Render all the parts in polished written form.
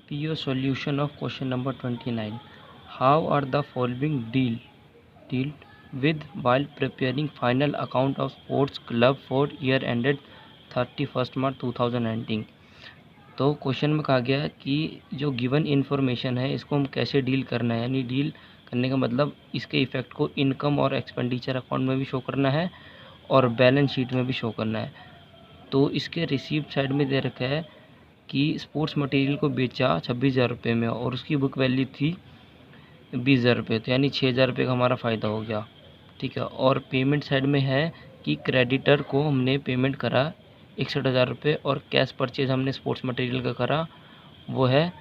PO solution of question number 29. How are the following dealt with while preparing final account of sports club for year ended 31st March 2019? तो question में कहा गया है कि जो given information है इसको हम कैसे डील करना है, यानी डील करने का मतलब इसके इफ़ेक्ट को इनकम और एक्सपेंडिचर अकाउंट में भी शो करना है और बैलेंस शीट में भी शो करना है। तो इसके रिसीप्ट साइड में दे रखा है कि स्पोर्ट्स मटेरियल को बेचा 26,000 रुपये में और उसकी बुक वैल्यू थी 20,000 रुपये, तो यानी 6,000 रुपये का हमारा फ़ायदा हो गया। ठीक है, और पेमेंट साइड में है कि क्रेडिटर को हमने पेमेंट करा 61,000 रुपये और कैश परचेज हमने स्पोर्ट्स मटेरियल का करा वो है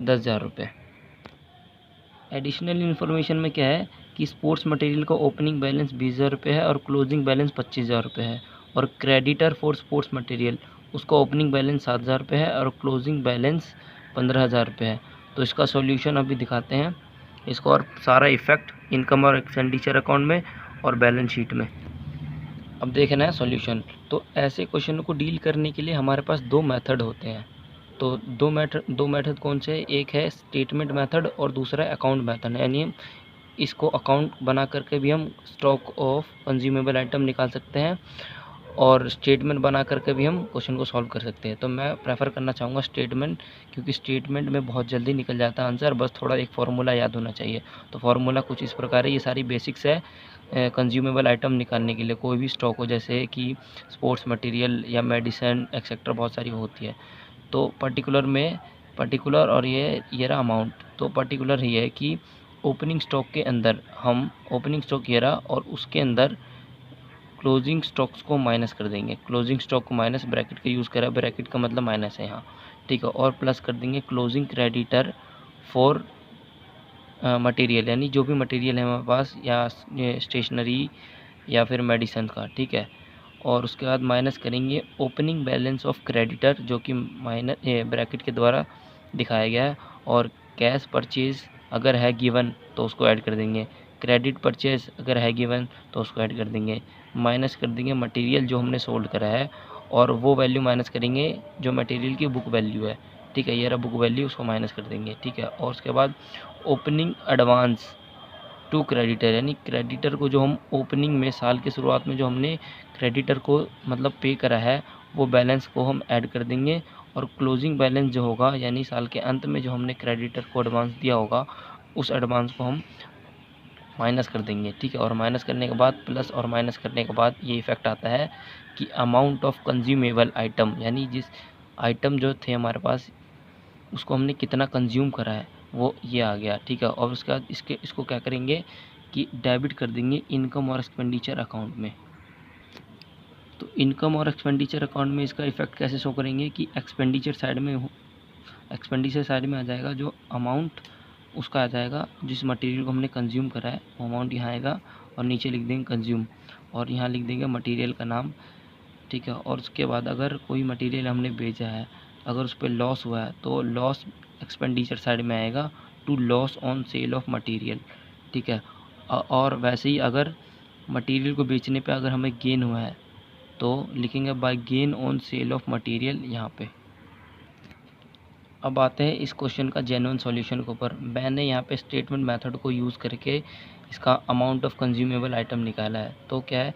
10,000 रुपये। एडिशनल इन्फॉर्मेशन में क्या है कि स्पोर्ट्स मटेरियल का ओपनिंग बैलेंस 20,000 रुपये है और क्लोजिंग बैलेंस 25,000 रुपये है, और क्रेडिटर फॉर स्पोर्ट्स मटेरियल उसका ओपनिंग बैलेंस 7,000 रुपये है और क्लोजिंग बैलेंस 15,000 रुपये है। तो इसका सॉल्यूशन अभी दिखाते हैं इसको, और सारा इफेक्ट इनकम और एक्सपेंडिचर अकाउंट में और बैलेंस शीट में। अब देखना है सॉल्यूशन। तो ऐसे क्वेश्चन को डील करने के लिए हमारे पास दो मेथड होते हैं। तो दो मेथड कौन से? एक है स्टेटमेंट मेथड और दूसरा अकाउंट मेथड। यानी हम इसको अकाउंट बना करके भी हम स्टॉक ऑफ कंज्यूमेबल आइटम निकाल सकते हैं और स्टेटमेंट बना करके भी हम क्वेश्चन को सॉल्व कर सकते हैं। तो मैं प्रेफर करना चाहूँगा स्टेटमेंट, क्योंकि स्टेटमेंट में बहुत जल्दी निकल जाता है आंसर, बस थोड़ा एक फार्मूला याद होना चाहिए। तो फार्मूला कुछ इस प्रकार है, ये सारी बेसिक्स है कंज्यूमेबल आइटम निकालने के लिए। कोई भी स्टॉक हो, जैसे कि स्पोर्ट्स मटेरियल या मेडिसिन एक्सेट्रा, बहुत सारी होती है। तो पर्टिकुलर और ये रहा अमाउंट। तो पर्टिकुलर ये है कि ओपनिंग स्टॉक के अंदर हम ओपनिंग स्टॉक ये रहा और उसके अंदर क्लोजिंग स्टॉक्स को माइनस कर देंगे। क्लोजिंग स्टॉक को माइनस ब्रैकेट का यूज़ करा, ब्रैकेट का मतलब माइनस है यहाँ, ठीक है, और प्लस कर देंगे क्लोजिंग क्रेडिटर फॉर मटेरियल, यानी जो भी मटेरियल है हमारे पास, या स्टेशनरी या फिर मेडिसिन का, ठीक है। और उसके बाद माइनस करेंगे ओपनिंग बैलेंस ऑफ क्रेडिटर, जो कि माइनस ब्रैकेट के द्वारा दिखाया गया है, और कैश परचेज अगर है गिवन तो उसको ऐड कर देंगे, क्रेडिट परचेज अगर है गिवन तो उसको ऐड कर देंगे, माइनस कर देंगे मटेरियल जो हमने सोल्ड करा है और वो वैल्यू माइनस करेंगे जो मटेरियल की बुक वैल्यू है, ठीक है, ये रहा बुक वैल्यू, उसको माइनस कर देंगे, ठीक है। और उसके बाद ओपनिंग एडवांस टू क्रेडिटर, यानी क्रेडिटर को जो हम ओपनिंग में साल की शुरुआत में जो हमने क्रेडिटर को मतलब पे करा है वो बैलेंस को हम ऐड कर देंगे, और क्लोजिंग बैलेंस जो होगा यानी साल के अंत में जो हमने क्रेडिटर को एडवांस दिया होगा उस एडवांस को हम माइनस कर देंगे, ठीक है। और माइनस करने के बाद प्लस और माइनस करने के बाद ये इफ़ेक्ट आता है कि अमाउंट ऑफ कंज्यूमेबल आइटम, यानी जिस आइटम जो थे हमारे पास उसको हमने कितना कंज्यूम करा है वो ये आ गया, ठीक है। और उसके बाद इसको क्या करेंगे कि डेबिट कर देंगे इनकम और एक्सपेंडिचर अकाउंट में। तो इनकम और एक्सपेंडिचर अकाउंट में इसका इफेक्ट कैसे शो करेंगे कि एक्सपेंडिचर साइड में आ जाएगा जो अमाउंट उसका आ जाएगा, जिस मटेरियल को हमने कंज्यूम करा है वो अमाउंट यहाँ आएगा और नीचे लिख देंगे कंज्यूम और यहाँ लिख देंगे मटेरियल का नाम, ठीक है। और उसके बाद अगर कोई मटेरियल हमने बेचा है, अगर उस पर लॉस हुआ है तो लॉस एक्सपेंडिचर साइड में आएगा to loss on sale of material, ठीक है। और वैसे ही अगर मटेरियल को बेचने पे अगर हमें गेन हुआ है तो लिखेंगे by gain on sale of material यहाँ पे। अब आते हैं इस क्वेश्चन का जेन्युइन सॉल्यूशन के ऊपर। मैंने यहाँ पे स्टेटमेंट मेथड को यूज़ करके इसका अमाउंट ऑफ कंज्यूमेबल आइटम निकाला है। तो क्या है,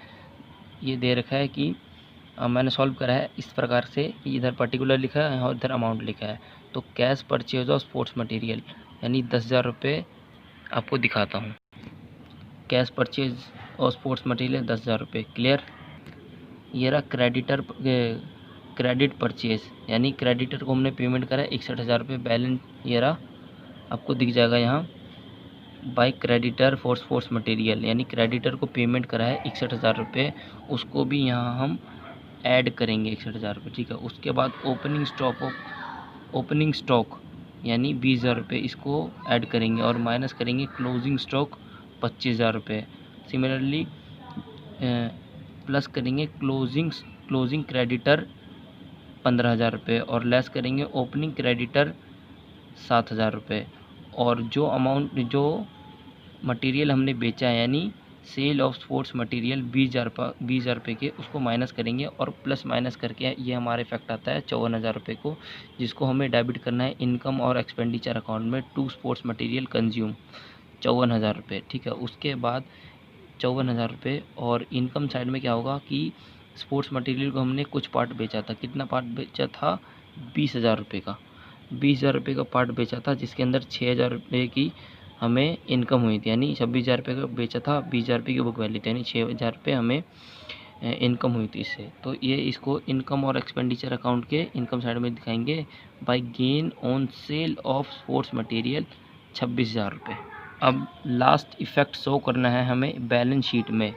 ये दे रखा है कि मैंने सॉल्व करा है इस प्रकार से कि इधर पर्टिकुलर लिखा है और इधर अमाउंट लिखा है। तो cash purchase of sports material यानी 10,000 रुपये आपको दिखाता हूँ। कैश परचेज और स्पोर्ट्स मटेरियल 10,000 रुपये, क्लियर। ये रहा क्रेडिट परचेज, यानी क्रेडिटर को हमने पेमेंट करा है 61,000 रुपये, बैलेंस ये रहा आपको दिख जाएगा यहाँ by creditor for sports material, यानी क्रेडिटर को पेमेंट करा है 61,000 रुपये, उसको भी यहाँ हम ऐड करेंगे 61,000 रुपये, ठीक है। उसके बाद ओपनिंग स्टॉक यानी 20,000 रुपये इसको ऐड करेंगे और माइनस करेंगे क्लोजिंग स्टॉक 25,000 रुपये। सिमिलरली प्लस करेंगे क्लोजिंग क्रेडिटर 15,000 रुपये और लेस करेंगे ओपनिंग क्रेडिटर 7,000 रुपये। और जो मटेरियल हमने बेचा है यानी सेल ऑफ स्पोर्ट्स मटेरियल 20,000 रुपये के, उसको माइनस करेंगे और प्लस माइनस करके ये हमारा इफेक्ट आता है 54,000 रुपये को, जिसको हमें डेबिट करना है इनकम और एक्सपेंडिचर अकाउंट में टू स्पोर्ट्स मटेरियल कंज्यूम 54,000 रुपये। ठीक है, उसके बाद 54,000 रुपये। और इनकम साइड में क्या होगा कि स्पोर्ट्स मटेरियल को हमने कुछ पार्ट बेचा था। कितना पार्ट बेचा था? 20,000 रुपये का। 20,000 रुपये का पार्ट बेचा था, जिसके अंदर 6,000 रुपये की हमें इनकम हुई थी, यानी 26,000 रुपये का बेचा था, 20,000 रुपये की बुक वैल्यू थी, यानी 6,000 रुपये हमें इनकम हुई थी इससे। तो ये इसको इनकम और एक्सपेंडिचर अकाउंट के इनकम साइड में दिखाएंगे by gain on sale of sports material 26,000 रुपये। अब लास्ट इफेक्ट शो करना है हमें बैलेंस शीट में,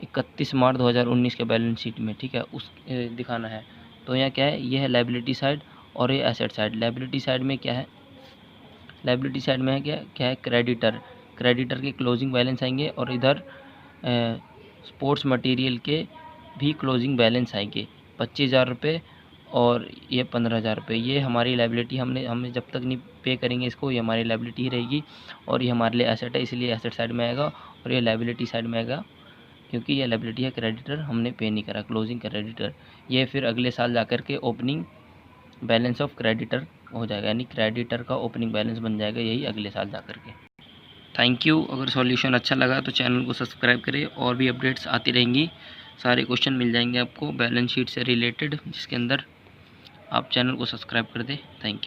31 मार्च 2019 के बैलेंस शीट में। ठीक है, उस दिखाना है। तो यहाँ क्या है, ये है लाइबिलिटी साइड और ये एसेट साइड। लाइबिलिटी साइड में क्या है, लाइबिलिटी साइड में है क्या है क्रेडिटर। क्रेडिटर के क्लोजिंग बैलेंस आएंगे और इधर स्पोर्ट्स मटेरियल के भी क्लोजिंग बैलेंस आएंगे 25,000 रुपये और ये 15,000 रुपये। ये हमारी लाइबिलिटी, हमें जब तक नहीं पे करेंगे इसको, ये हमारी लाइबिलिटी ही रहेगी और ये हमारे लिए एसेट है, इसलिए एसेट साइड में आएगा और ये लाइबिलिटी साइड में आएगा, क्योंकि ये लाइबिलिटी है क्रेडिटर, हमने पे नहीं करा, क्लोजिंग क्रेडिटर। ये फिर अगले साल जाकर के ओपनिंग बैलेंस ऑफ क्रेडिटर हो जाएगा, यानी क्रेडिटर का ओपनिंग बैलेंस बन जाएगा यही अगले साल जा कर के। Thank you. अगर सॉल्यूशन अच्छा लगा तो चैनल को सब्सक्राइब करें, और भी अपडेट्स आती रहेंगी, सारे क्वेश्चन मिल जाएंगे आपको बैलेंस शीट से रिलेटेड, जिसके अंदर आप चैनल को सब्सक्राइब कर दें। Thank you.